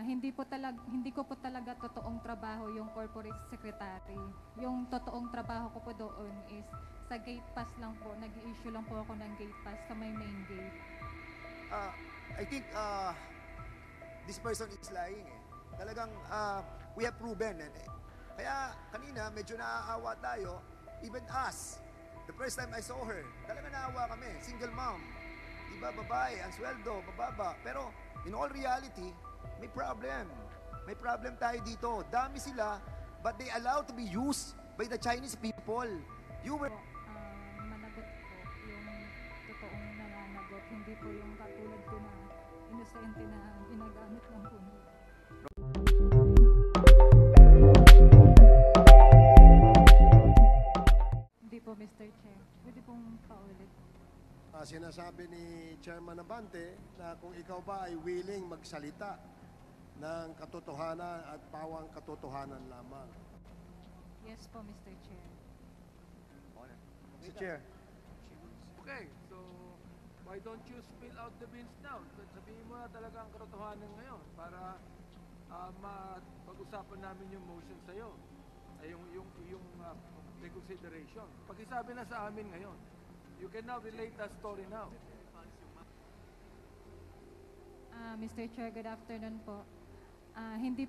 Hindi ko po talaga totoong trabaho yung corporate secretary. Yung totoong trabaho ko po doon is sa gate pass lang po. Nag-i-issue lang po ako ng gate pass sa may main gate. I think this person is lying eh. Talagang we have proven. Kaya kanina medyo naaawa tayo. Even us, the first time I saw her, talaga naawa kami. Single mom. Diba, babae, ang sweldo, mababa. Pero in all reality, may problem. May problem tayo dito. Dami sila, but they allowed to be used by the Chinese people. You were... Managot po yung totoong nananagot. Hindi po yung katulad ko na inosente na ginagamit ng puno. Hindi po, Mr. Chair. Pwede pong paulit. Sinasabi ni Chairman Abante na kung ikaw ba ay willing magsalita ng katotohanan at pawang katotohanan lamang. Yes po, Mr. Chair. Mr. Chair. Okay, so why don't you spill out the beans now? Sabihin mo na talaga ang katotohanan ngayon para mapag-usapan namin yung motion sa'yo. Ay, yung reconsideration. Pag-isabi na sa amin ngayon. You can now relate that story now. Mr. Chair, good afternoon po. Hindi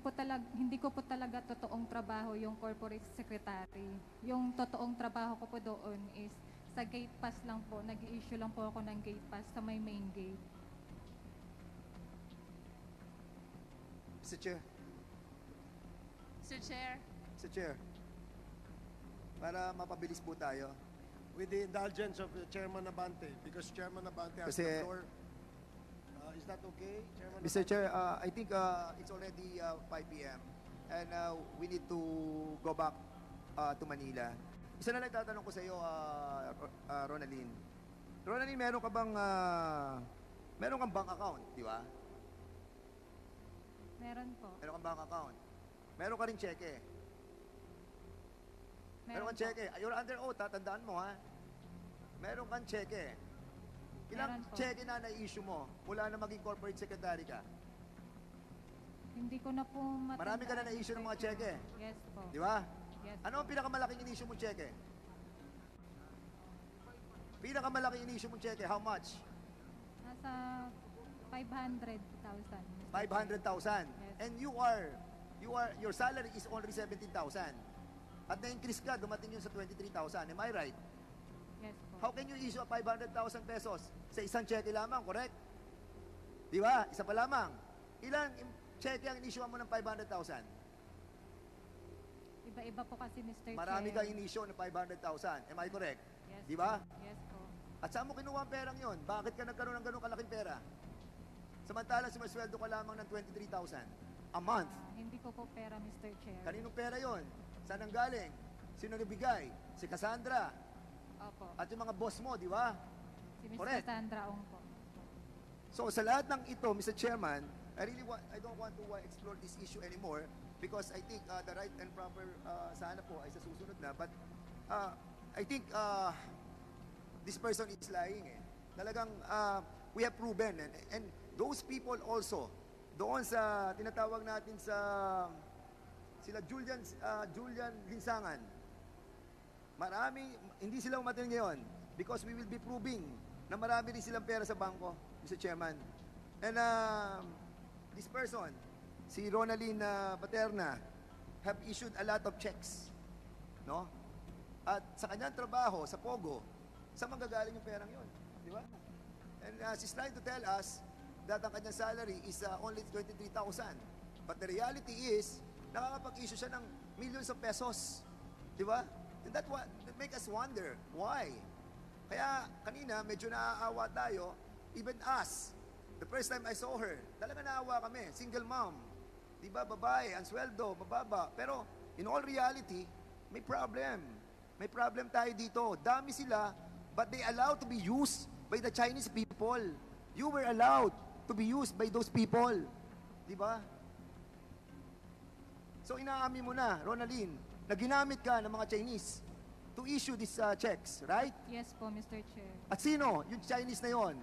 ko po talaga totoong trabaho yung corporate secretary. Yung totoong trabaho ko po doon is sa gate pass lang po. Nag-i-issue lang po ako ng gate pass sa may main gate. Mr. Chair. Mr. Chair. Mr. Chair. Para mapabilis po tayo. With the indulgence of Chairman Abante, because Chairman Abante has the floor. Is that okay, Chairman Mr. Abante? Chair, I think it's already 5 p.m. and we need to go back to Manila. Isa na lang tatanong ko sa iyo, Ronaldin. Ronaldin, meron kang bank account, di ba? Meron po. Meron kang bank account. Meron ka rin cheque. Meron kang cheque. You're under oath, tatandaan mo ha. Meron kang cheque. Ilang cheque na na-issue mo mula na maging corporate secretary ka? Hindi ko na po matandaan. Marami ka na na-issue ng mga cheque. Yes po. Di ba? Yes. Ano ang pinakamalaking in-issue mong cheque? Pinakamalaking in-issue mong cheque, how much? Nasa 500,000. 500,000. Yes. And your salary is only 17,000. At na-increase ka, dumating yun sa 23,000. Am I right? Yes po. How can you issue 500,000 pesos sa isang cheque lamang, correct? Di ba? Isa pa lamang. Ilang cheque ang in-issue mo ng 500,000? Iba-iba po kasi, Mr. Marami Chair. kang in-issue ng 500,000. Am I correct? Yes Di ba? po. Yes po. At saan mo kinuha ang perang yon? Bakit ka nagkaroon ng ganong kalaking pera? Samantalang sumasweldo ka lamang ng 23,000 a month. Hindi ko po pera, Mr. Chair. Kaninong pera yon? Saan ang galing? Sino nabigay? Si Cassandra. Opo. At yung mga boss mo, di ba? Si Ms. Correct. Cassandra Ong po. So sa lahat ng ito, Mr. Chairman, I don't want to explore this issue anymore because I think the right and proper sana po ay sa susunod na. But I think this person is lying eh. Talagang we have proven and those people also doon sa tinatawag natin sa sila Julian Linsangan. Hindi sila umatin ngayon because we will be proving na marami rin silang pera sa bangko, Mr. Chairman. And this person, si Ronaldin Paterna, have issued a lot of checks. No? At sa kanyang trabaho, sa Pogo, sa manggagaling yung perang yun. Di ba? And she's trying to tell us that ang kanyang salary is only 23,000. But the reality is, nakakapag-issue siya ng millions of pesos. Di ba? And that make us wonder, why? Kaya kanina, medyo naaawa tayo, even us. The first time I saw her, talaga naawa kami, single mom. Di ba, babae, ang sweldo, mababa. Pero in all reality, may problem. May problem tayo dito. Dami sila, but they allowed to be used by the Chinese people. You were allowed to be used by those people. Di ba? So inaamin mo na, Ronaldin, na ginamit ka ng mga Chinese to issue these checks, right? Yes po, Mr. Chair. At sino yung Chinese na yon?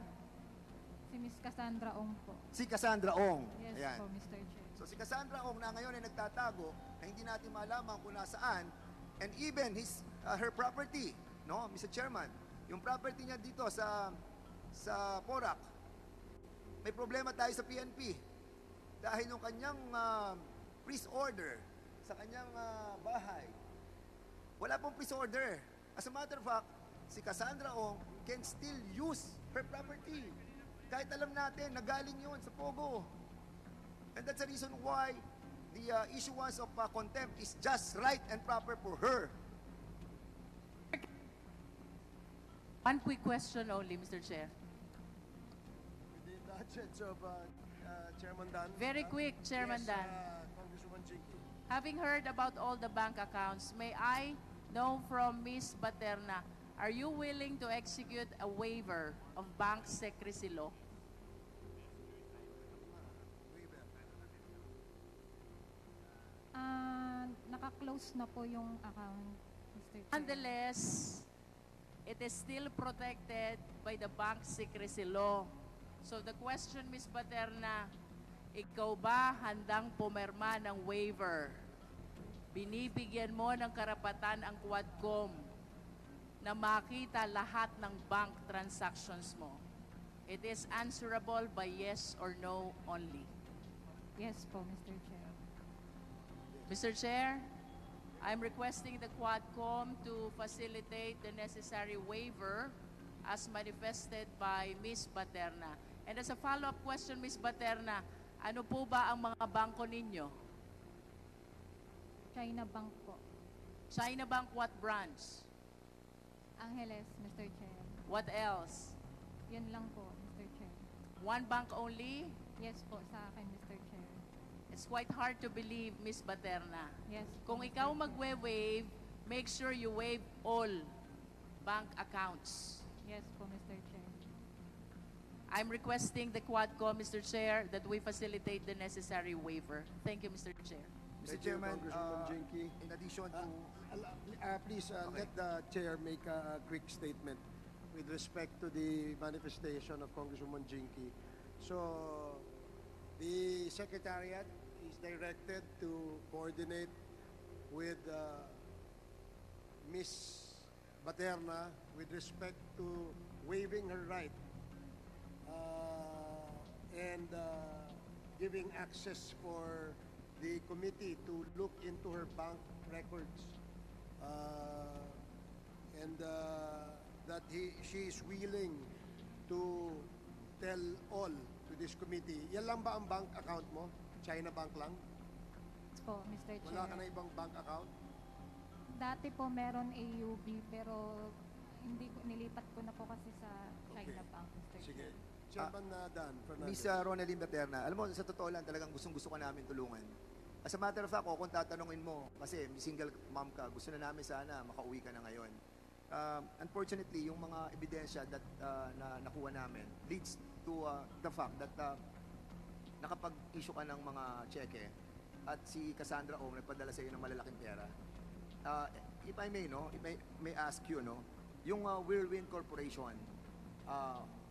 Si Miss Cassandra Ong po. Si Cassandra Ong. Yes Ayan. po, Mr. Chair. So si Cassandra Ong na ngayon ay nagtatago na hindi natin malaman kung nasaan, and even her property, no, Mr. Chairman, yung property niya dito sa Porac, may problema tayo sa PNP dahil yung kanyang freeze order sa kanyang bahay, wala pong freeze order. As a matter of fact, si Cassandra Ong can still use her property. Kahit alam natin na galing yun sa Pogo. And that's the reason why the issuance of contempt is just right and proper for her. One quick question only, Mr. Chair. With the indulgence of Chairman Dan. Very quick, Chairman yes, Dan. Congresswoman Jinky. Having heard about all the bank accounts, may I know from Ms. Baterna, are you willing to execute a waiver of bank secrecy law? Naka-close na po yung account, Mr. Chair. Nonetheless, it is still protected by the bank secrecy law. So the question, Ms. Baterna, ikaw ba handang pumirma ng waiver? Binibigyan mo ng karapatan ang Quadcom na makita lahat ng bank transactions mo. It is answerable by yes or no only. Yes po, Mr. Chair. Mr. Chair, I'm requesting the Quadcom to facilitate the necessary waiver as manifested by Ms. Baterna. And as a follow-up question, Ms. Baterna, ano po ba ang mga bangko ninyo? China Bank po. China Bank, what branch? Angeles, Mr. Chair. What else? Yun lang po, Mr. Chair. One bank only? Yes po, sa akin, Mr. Chair. It's quite hard to believe, Ms. Baterna. Yes po, Kung Mr. ikaw Chair. magwe-waive, make sure you waive all bank accounts. Yes po, Mr. Chair. I'm requesting the Quadcom, Mr. Chair, that we facilitate the necessary waiver. Thank you, Mr. Chair. Mr. Thank you, Chairman, Congresswoman Jinky. in addition to... Please Okay. let the chair make a quick statement with respect to the manifestation of Congresswoman Jinky. So, the Secretariat is directed to coordinate with Ms. Baterna with respect to waiving her right and giving access for the committee to look into her bank records and that she is willing to tell all to this committee. Yan lang ba ang bank account mo? China Bank lang? Yes po, Mr. Chair. Wala ka na ibang bank account? Dati po meron AUB pero hindi ko nilipat ko na po kasi sa China Okay. Bank, Mr. Sige. Chair. Chairman Dan Fernandez. Miss Ronaline Baterna, alam mo, sa totoo lang, talagang gustong-gusto ka namin tulungan. As a matter of fact, kung tatanungin mo, kasi single mom ka, gusto na namin sana makauwi ka na ngayon. Unfortunately, yung mga ebidensya that na nakuha namin leads to the fact that nakapag-issue ka ng mga cheque at si Cassandra Ong nagpadala sa iyo ng malalaking pera. If I may, no, if I may ask you, no, yung Whirlwind Corporation,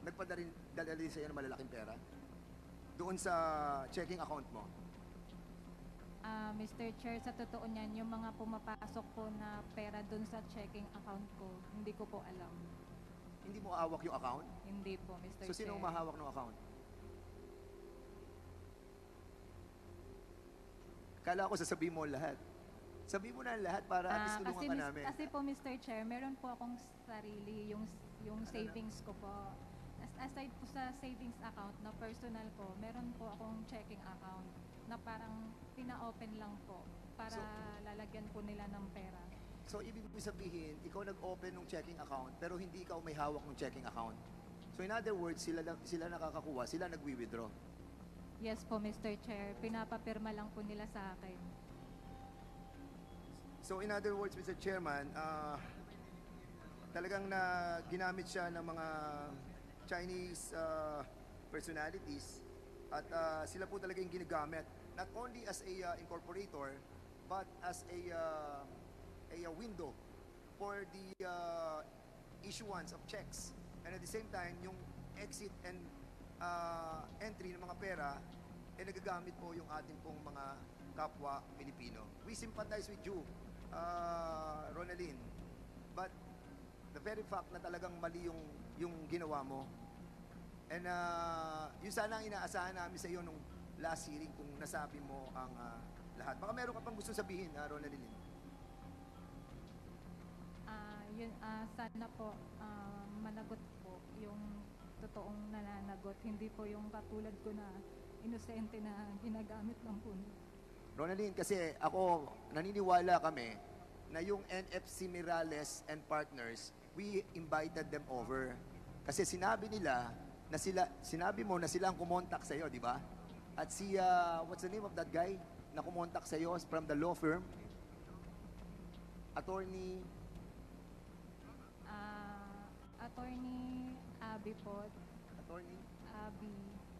nagpadala rin sa iyo ng malalaking pera doon sa checking account mo. Mr. Chair, sa totoo niyan, yung mga pumapasok po na pera dun sa checking account ko, hindi ko po alam. Hindi mo hawak yung account? Hindi po, Mr. So, Chair. sino ang mahawak ng account? Kala ko sasabihin mo lahat. Sabihin mo na lahat para at least tulungan ka namin. Kasi po, Mr. Chair, meron po akong sarili, yung savings ko po. Aside po sa savings account na personal ko, meron po akong checking account na parang pina-open lang po para lalagyan po nila ng pera. So, ibig mo sabihin, ikaw nag-open ng checking account, pero hindi ikaw may hawak ng checking account. So, in other words, sila nakakakuha, sila nagwi-withdraw. Yes po, Mr. Chair. Pinapapirma lang po nila sa akin. So, in other words, Mr. Chairman, talagang ginamit siya ng mga Chinese personalities at sila po talaga yung ginagamit. Not only as a incorporator, but as a window for the issuance of checks. And at the same time, yung exit and entry ng mga pera, nagagamit po yung ating pong mga kapwa Pilipino. We sympathize with you, Ronaldin. But the very fact na talagang mali yung ginawa mo, and yun sana ang inaasahan namin sa iyo nung last hearing kung nasabi mo ang lahat. Baka meron ka pang gusto sabihin, Ronaldin. Sana po managot po yung totoong nananagot, hindi po yung katulad ko na inosente na ginagamit lang po. Ronaldin, kasi ako, naniniwala kami na yung NFC Mirales and Partners, we invited them over. Kasi sinabi nila na sinabi mo na sila ang kumontak sa'yo, di ba? At si, what's the name of that guy na kumontak sa'yo from the law firm? Attorney, Attorney Abby po. attorney.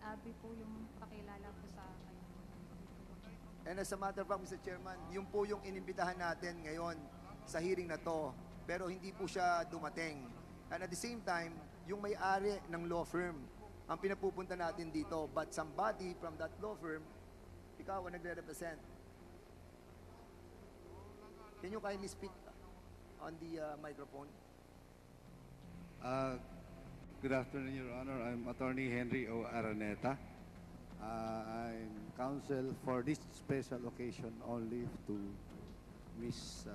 Abby po yung pakilala po sa akin. And as a matter of fact, Mr. Chairman, yun po yung inimbitahan natin ngayon sa hearing na to. Pero hindi po siya dumating. And at the same time, yung may-ari ng law firm ang pinapupunta natin dito. But somebody from that law firm, ikaw ang nagre-represent. Can you kindly speak on the microphone? Good afternoon, Your Honor. I'm Attorney Henry O. Araneta. I'm counsel for this special occasion only to Miss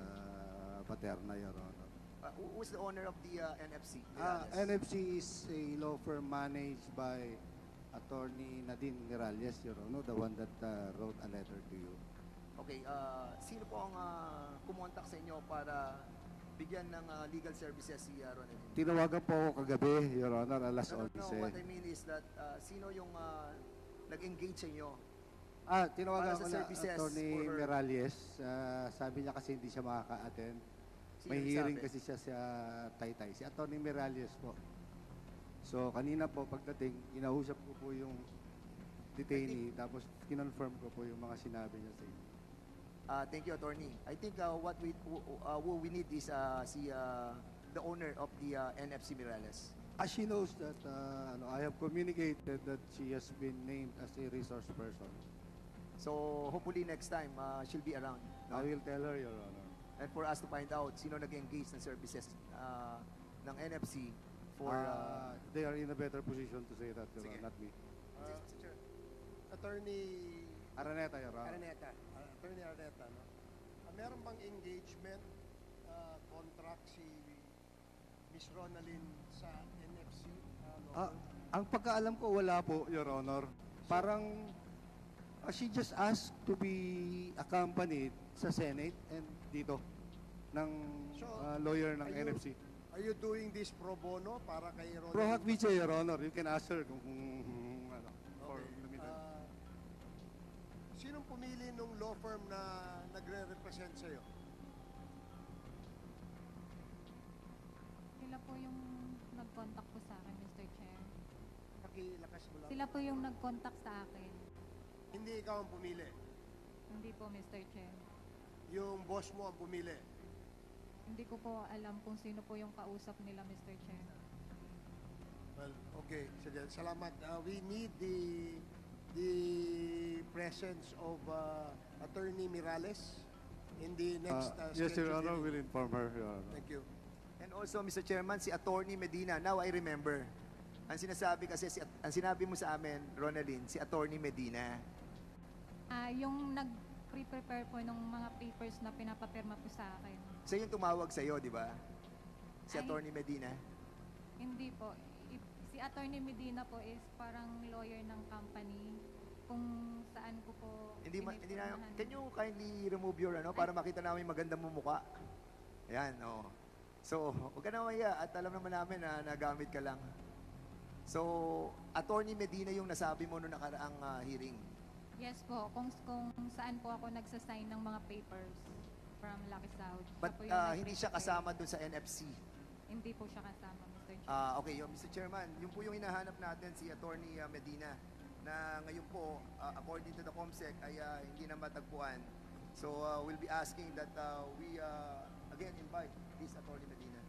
Paterna, Your Honor. Who's the owner of the NFC? NFC is a law firm managed by Attorney Nadine Miralles, Your Honor, the one that wrote a letter to you. Okay, sino po ang kumontak sa inyo para bigyan ng legal services si Ronaldin? Tinawagan po ako kagabi, Your Honor, alas No, 11. what I mean is that sino yung nag-engage sa inyo? Tinawagan Para sa ko na services Attorney for her. Miralles. Sabi niya kasi hindi siya makaka-attend. Sino May yung hearing sabi? kasi siya sa Taytay. Si Attorney Miralles po. So, kanina po pagdating, inausap ko po yung detainee, tapos kinonfirm ko po yung mga sinabi niya sa inyo. Thank you, Attorney. I think what we need is the owner of the NFC Mirales. She knows that I have communicated that she has been named as a resource person. So hopefully next time she'll be around. No? I will tell her, Your Honor. And for us to find out sino nag-engage ng services ng NFC for... They are in a better position to say that, Your Sige. Honor, not me. Attorney Araneta, Your Honor. Araneta, Attorney Araneta, no? Meron bang engagement contract si Miss Ronaldin sa NFC? law firm? Ang pagkaalam ko, wala po, Your Honor. Parang, she just asked to be accompanied sa Senate and dito ng So, lawyer ng are you- NFC. Are you doing this pro bono para kay Ronaldin? Pro hac vice, Your Honor. You can ask her kung ano, for Okay. limited. Sinong pumili nung law firm na nagre-represent sa'yo? Sila po yung nag-contact po sa akin, Mr. Chair. Pakilakas mo lang. Sila po yung nag-contact sa akin. Hindi ikaw ang pumili. Hindi po, Mr. Chair. Yung boss mo ang pumili. Hindi ko po alam kung sino po yung kausap nila, Mr. Chair. Well, okay. Sige, salamat. We need the presence of Attorney Miralles in the next Yes, Your scheduled Honor, hearing. will inform her, Your Honor. Thank you. And also, Mr. Chairman, si Attorney Medina, now I remember. Ang sinasabi kasi, ang sinabi mo sa amin, Ronaldin, si Attorney Medina. Yung nag-prepare po ng mga papers na pinapapirma po sa akin. Siya yung tumawag sa'yo, di ba? Si Ay. Attorney Medina. Hindi po. Si Attorney Medina po is parang lawyer ng company kung saan ko po Hindi na, pinipirmahan. can you kindly remove your para makita namin maganda mo mukha? Ayan, oh. So, huwag ka na maya at alam naman namin na nagamit ka lang. So, Attorney Medina yung nasabi mo noong nakaraang hearing. Yes po, kung saan po ako nagsasign ng mga papers from Lucky South. Siya But po yung hindi siya nag-prepare. kasama dun sa NFC. Hindi po siya kasama, Mr. Chair. Okay, Mr. Chairman, yun po yung hinahanap natin si Attorney Medina na ngayon po, according to the COMSEC, ay hindi na matagpuan. So, we'll be asking that we again invite this Attorney Medina.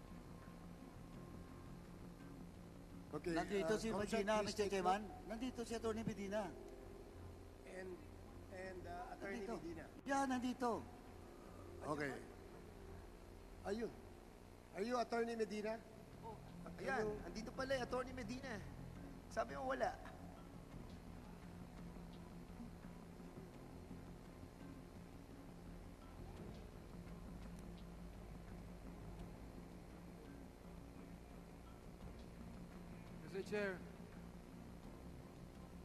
Okay. Nandito si Comsec, Medina, please Mr. take Chairman. Nandito si Atty. Medina. And Attorney Nandito. Medina. Yeah, nandito. Okay. Ayun. Are you Attorney Medina? Ayan, andito pala eh, Attorney Medina. Sabi mo wala. Mr. Chair,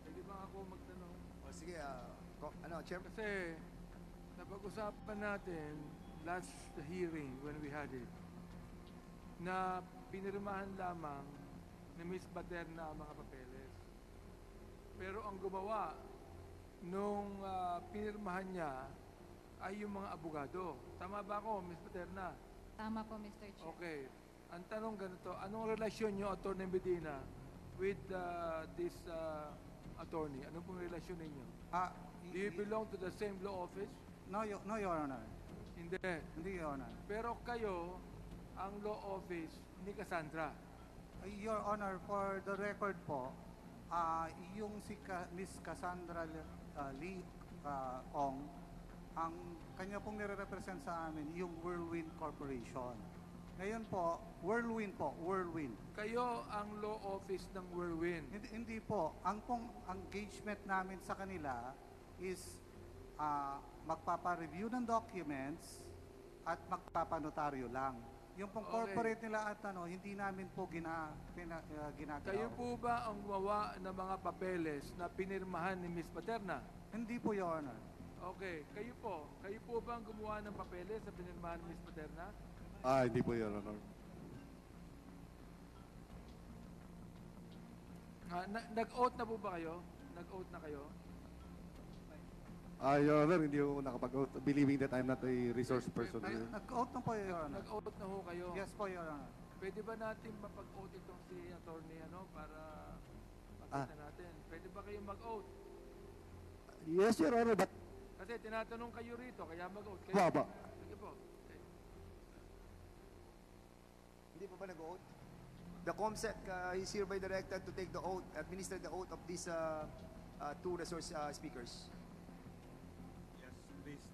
pwede ba ako magtanong? O sige, Chairman. Kasi napag-usapan natin last hearing when we had it na pinirmahan lamang ni Ms. Baterna ang mga papeles. Pero ang gumawa nung pinirmahan niya ay yung mga abogado. Tama ba ako, Ms. Baterna? Tama po, Mr. Chair. Okay. Ang tanong ganito, anong relasyon niyo, Atty. Medina, with this attorney? Ano pong relasyon ninyo? Do you belong to the same law office? No, Your Honor. Hindi. Hindi, Your Honor. Pero kayo, ang law office ni Cassandra. Your Honor, for the record po, yung si Miss Cassandra Lee Ong, ang kanya pong nire-represent sa amin, yung Whirlwind Corporation. Ngayon po, Whirlwind. Kayo ang law office ng Whirlwind. Hindi po. Ang pong engagement namin sa kanila is magpapa-review ng documents at magpapanotaryo lang. Yung pong Okay. corporate nila at hindi namin po ginagawa. Kayo po ba ang gumawa ng mga papeles na pinirmahan ni Ms. Paterna? Hindi po, Your Honor. Okay. Kayo po ba ang gumawa ng papeles na pinirmahan ni Ms. Paterna? Hindi po, Your Honor. Nag-oath na po ba kayo? Nag-oath na kayo? Your Honor, hindi ako nakapag-oath, believing that I'm not a resource person. Nag-oath na po, Your Honor. Nag-oath na ho kayo? Yes po, Your Honor. Pwede ba natin mapag-oath itong si attorney para makita natin? Pwede ba kayo mag-oath? Yes, Your Honor, but... Kasi tinatanong kayo rito, kaya mag-oath kayo. Baba. Sige po. Okay. Hindi pa ba nag-oath? The COMSEC is hereby directed to take the oath, administer the oath of these two resource speakers. Yes, please.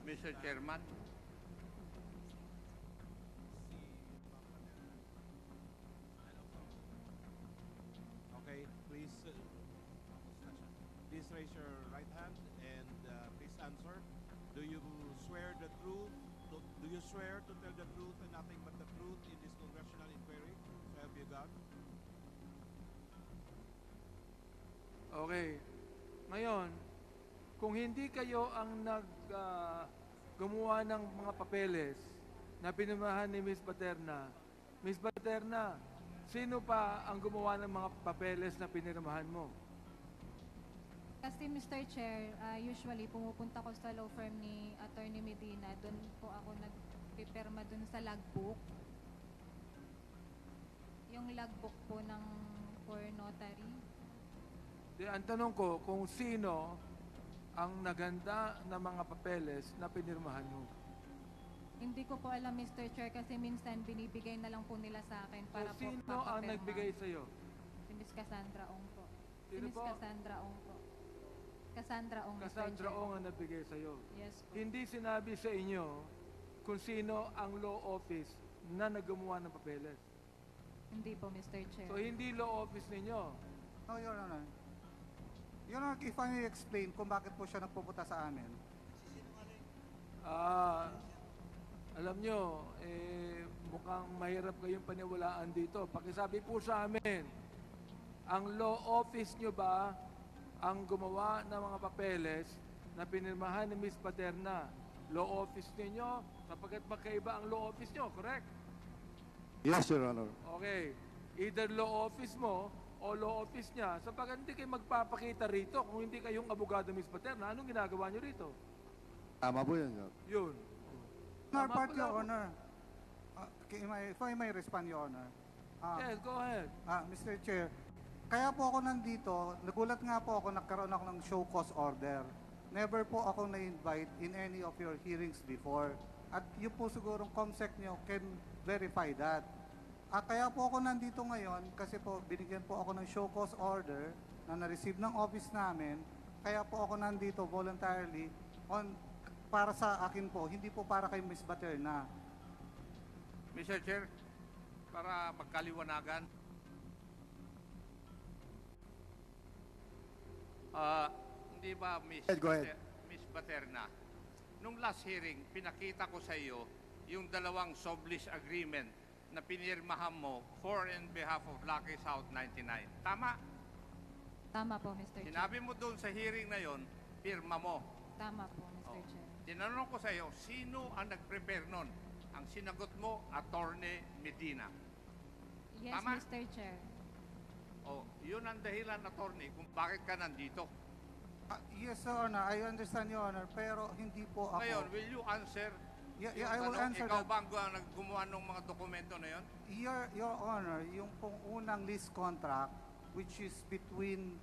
Mr. Chairman. Okay, please raise your right hand and please answer. Do you swear the truth? Do you swear to tell the truth and nothing but the truth in this congressional inquiry? So help you God. Okay. Ngayon, kung hindi kayo ang gumawa ng mga papeles na pinirmahan ni Ms. Paterna, sino pa ang gumawa ng mga papeles na pinirmahan mo? Kasi Mr. Chair, usually pumupunta ko sa law firm ni Attorney Medina. Doon po ako nagpipirma doon sa logbook. Yung logbook po ng for notary. Ang tanong ko, kung sino ang naganda ng mga papeles na pinirmahan mo? Hindi ko po alam, Mr. Chair, kasi minsan binibigay na lang po nila sa akin para So, po sino ang papapirma. nagbigay sa'yo? Si Miss Cassandra Ong po. Sino Miss po? Cassandra Ong po. Cassandra Ong, Mr. Cassandra Chair. Ong ang nagbigay sa'yo. Yes po. Hindi sinabi sa inyo kung sino ang law office na naggumawa ng papeles. Hindi po, Mr. Chair. So, hindi law office ninyo. No, Your Honor. Your Honor, if I may explain kung bakit po siya nagpupunta sa amin. Alam nyo, mukhang mahirap kayong paniwalaan dito. Pakisabi po sa amin, ang law office nyo ba ang gumawa ng mga papeles na pinirmahan ni Ms. Paterna? Law office ninyo, sapagkat magkaiba ang law office nyo, correct? Yes, Your Honor. Okay. Either law office mo o law office niya, sapagkat hindi kayo magpapakita rito kung hindi kayong abogado Ms. Paterna. Anong ginagawa nyo rito? Tama po yan, Your Honor. Yun. Honor, Tama part, pala Your ako. Honor. If I may respond, Your Honor. Yes, go ahead. Mr. Chair, kaya po ako nandito, nagulat nga po ako, nagkaroon ako ng show cause order. Never po ako na-invite in any of your hearings before. At yun po sigurong COMSEC nyo can verify that. Kaya po ako nandito ngayon kasi po binigyan po ako ng show cause order na na-receive ng office namin. Kaya po ako nandito voluntarily para sa akin po, hindi po para kay Miss Baterna. Mr. Chair, para magkaliwanagan, hindi ba, Go ahead. Miss Baterna, nung last hearing, pinakita ko sa iyo yung dalawang sublease agreement na pinirmahan mo for and behalf of Lucky South 99. Tama? Tama po, Mr. Chair. Sinabi mo doon sa hearing na yon, pirma mo. Tama po, Mr. Oh. Chair. Tinanong ko sa iyo, sino ang nag-prepare nun? Ang sinagot mo, Attorney Medina. Yes, Tama? Mr. Chair. O, yun ang dahilan, Attorney, kung bakit ka nandito. Yes, Your Honor. I understand, Your Honor. Pero hindi po ako. Ngayon, will you answer? Yeah, yung I will tanong, answer ikaw that. ba ang gumawa ng mga dokumento na yun? Your Honor, yung pong unang lease contract, which is between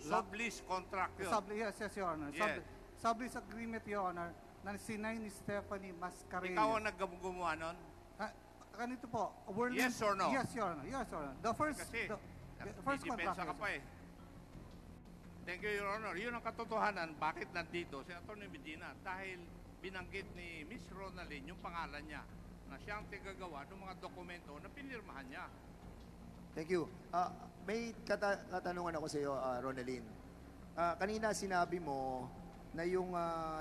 Sublease contract yun. Yes, Your Honor. Yes. Sublease agreement, Your Honor, na sinay ni Stephanie Mascareñas. Ikaw ang gumawa nun? Ganito po. Yes or no? Yes, Your Honor. Yes, Your Honor. The first, Kasi, the first contract. ka pa eh. Thank you, Your Honor. Yun ang katotohanan, bakit nandito si Atty. Medina? Dahil binanggit ni Miss Ronaldin yung pangalan niya na siyang tigagawa ng mga dokumento na pinirmahan niya. Thank you. May katanungan ako sa iyo, Ronaldin. Kanina sinabi mo na yung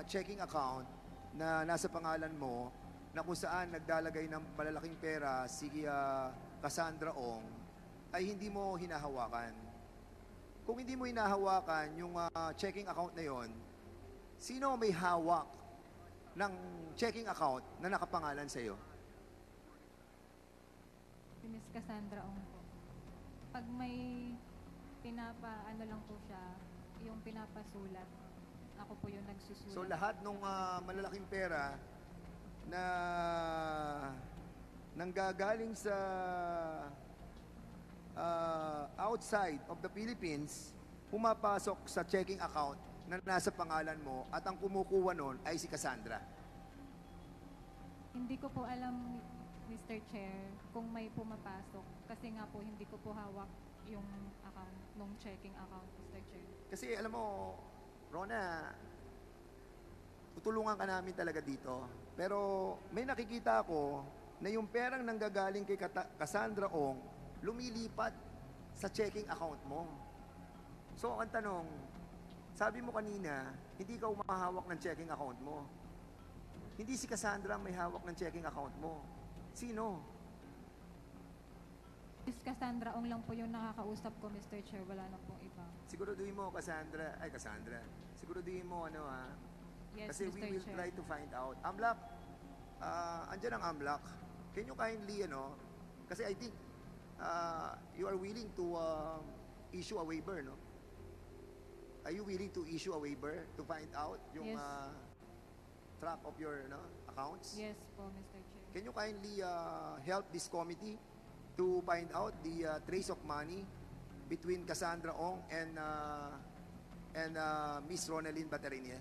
checking account na nasa pangalan mo na kung saan naglalagay ng malalaking pera si Cassandra Ong ay hindi mo hinahawakan. Kung hindi mo hinahawakan yung checking account na yon, sino may hawak ng checking account na nakapangalan sa iyo? Si Miss Cassandra Ong po. Pag may ano lang po siya, yung pinapasulat, ako po yung nagsusulat. So lahat ng malalaking pera na nanggagaling sa outside of the Philippines, pumapasok sa checking account na nasa pangalan mo at ang kumukuha nun ay si Cassandra. Hindi ko po alam, Mr. Chair, kung may pumapasok. Kasi nga po, hindi ko po hawak yung account, nung checking account, Mr. Chair. Kasi alam mo, Rona, tutulungan ka namin talaga dito. Pero may nakikita ako na yung perang nanggagaling kay Cassandra Ong, lumilipat sa checking account mo. So, ang tanong, sabi mo kanina, hindi ka umahawak ng checking account mo. Hindi si Cassandra ang may hawak ng checking account mo. Sino? Miss Cassandra Ong lang po yung nakakausap ko, Mr. Chair. Wala na pong iba. Siguraduhin mo, Cassandra. Siguraduhin mo, Yes, Kasi Mr. we will Chair. try to find out. Amlak, andyan ang Amlak. Can you kindly, kasi I think you are willing to issue a waiver, no? Are you willing to issue a waiver to find out yung Yes. track of your accounts? Yes po, Mr. Chair. Can you kindly help this committee to find out the trace of money between Cassandra Ong and Miss Ronaldin Baterina?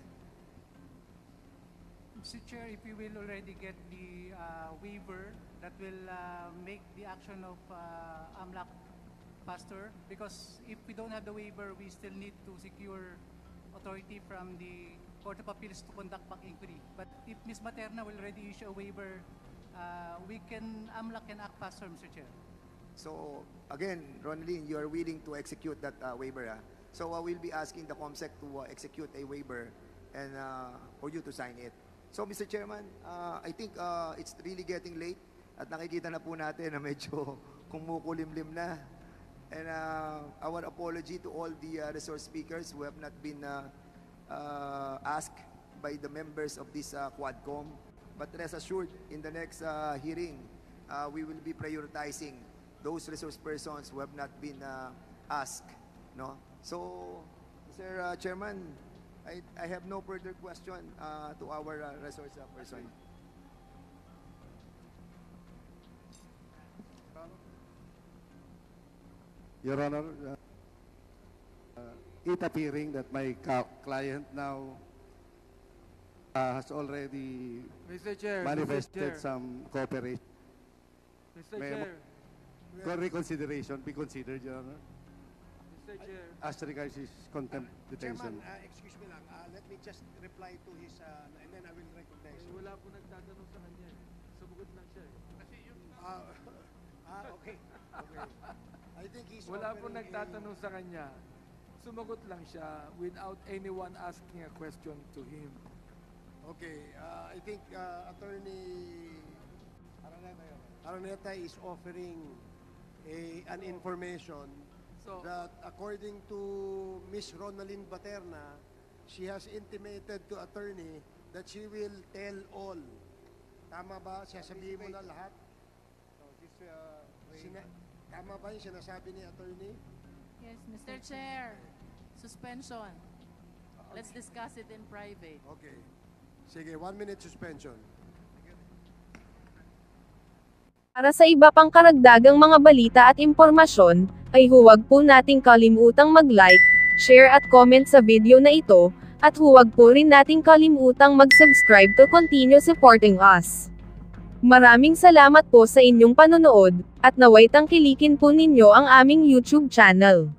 Mr. Chair, if we will already get the waiver that will make the action of AMLAC faster, because if we don't have the waiver, we still need to secure authority from the Court of Appeals to conduct back inquiry. But if Ms. Materna will already issue a waiver, AMLAC can act faster, Mr. Chair. So, again, Ronaldin, you are willing to execute that waiver. So, we'll be asking the COMSEC to execute a waiver and for you to sign it. So, Mr. Chairman, I think it's really getting late at nakikita na po natin na medyo kumukulimlim na. And our apology to all the resource speakers who have not been asked by the members of this Quadcom. But rest assured, in the next hearing, we will be prioritizing those resource persons who have not been asked. No? So, Mr. Chairman, I have no further question to our resource person. Your Honor, it appearing that my client now has already Mr. Chair, manifested Mr. Chair. some cooperation. Mr. May- Chair, For reconsideration, be considered, Your Honor, Mr. Chair, as regards his contempt detention. Chairman, excuse me lang. Let me just reply to his, and then I will recognize him. wala po nagtatanong sa kanya. Sumagot lang siya. Kasi yung Okay. Okay. I think he's Wala po offering nagtatanong sa kanya. Sumagot lang siya without anyone asking a question to him. Okay. I think Attorney Araneta is offering an information So, that according to Miss Ronaldine Baterna, she has intimated to attorney that she will tell all. Tama ba? Sasabihin mo na lahat? Tama ba yung sinasabi ni attorney? Yes, Mr. Chair, suspension. Let's discuss it in private. Okay. Sige, 1 minute suspension. Para sa iba pang karagdagang mga balita at impormasyon, ay huwag po nating kalimutang mag-like, share at comment sa video na ito, at huwag po rin nating kalimutang mag-subscribe to continue supporting us. Maraming salamat po sa inyong panonood, at naway tangkilikin po ninyo ang aming YouTube channel.